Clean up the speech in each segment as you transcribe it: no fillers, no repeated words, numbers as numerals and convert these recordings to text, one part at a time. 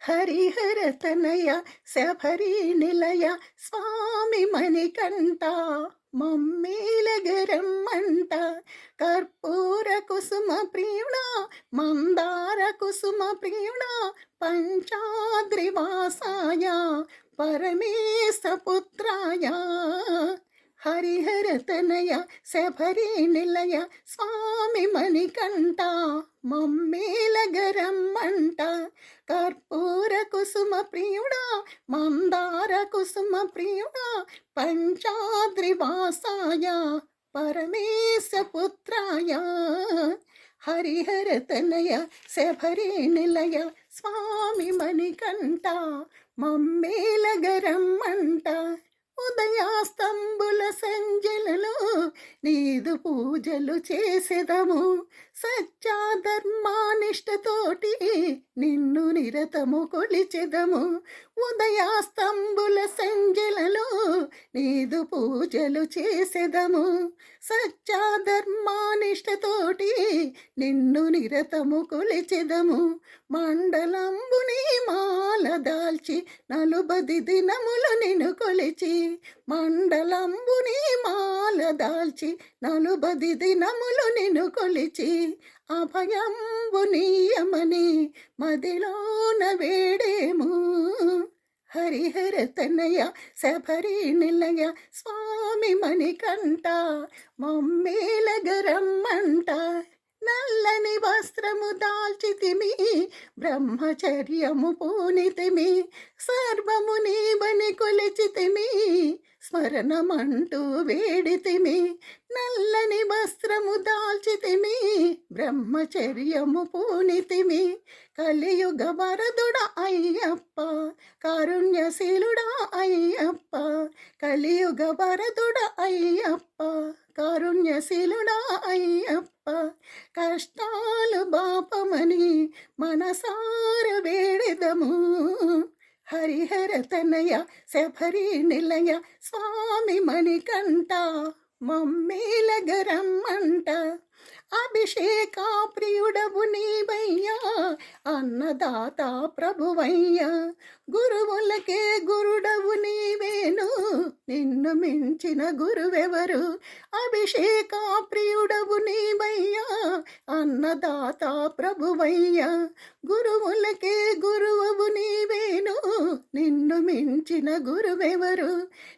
హరిహర తనయ శబరి నిలయ స్వామి మణికంఠ మమ్మీలగరమ్మంట కర్పూర కుసుమ ప్రియుణ మందార కుసుమ ప్రియుణ పంచాద్రివాసాయ పరమేశ పుత్రాయ హరిహర తనయ శబరి నిలయ స్వామి మణికంఠ మమ్మేలగరమ్మంట కర్పూర కుసుమ ప్రియుడా మందార కుసుమ ప్రియుడా పంచాద్రివాసాయ పరమేశ పుత్రాయ హరిహర తనయ శబరి నిలయ స్వామి మణికంఠ మమ్మేలగరమ్మంట ఉదయాస్తంబుల సంజలలో నీదు పూజలు చేసెదము సత్యాధర్మానిష్టతోటి నిన్ను నిరతము కొలిచెదము ఉదయాస్తంబుల సంజలలో నీదు పూజలు చేసెదము సత్యాధర్మానిష్టతోటి నిన్ను నిరతము కొలిచెదము మండలంబుని మాల దాల్చి నలుబది దినములు నిన్ను కొలిచి మండలంబుని మాల దాల్చి నలుబది దినములు నిన్ను కొలిచి అభయంబు నీయమని మదిలోన వేడేము హరిహర తనయ శబరి నిలయ స్వామి మణికంఠ మమ్మేలగరమ్మంట నల్లని వస్త్రము దాల్చితిమి బ్రహ్మచర్యము పూనితిమి సర్వము నీవని కొలిచితిమి స్మరణమంటూ వేడితిమి నల్లని వస్త్రము దాల్చితిమి బ్రహ్మచర్యము పూనితిమి కలియుగ వరదుడ అయ్యప్ప కారుణ్యశీలుడా అయ్యప్ప కలియుగ వరదుడ అయ్యప్ప కారుణ్యశీలుడా అయ్యప్ప కష్టాలు బాపమని మనసార వేడిదము హరిహర తనయ శబరి నిలయ స్వామి మణికంఠ మమ్మేలగరమ్మంట అభిషేక ప్రియుడవు నీవయ్యా అన్నదాత ప్రభువయ్యా గురువులకే గురుడవు నీవేను నిన్ను మించిన గురువెవరు అభిషేక ప్రియుడవు నీవయ్యా అన్నదాత ప్రభువయ్యా గురువులకే గురువవు నీవేను నిన్ను మించిన గురువెవరు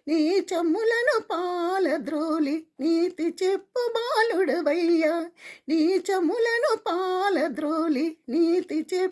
నీ చమ్ములను పాలద్రోలి నీతి చెప్పు బాలుడవయ్యా నీ చములను పాలద్రోలి నీతి చెప్పు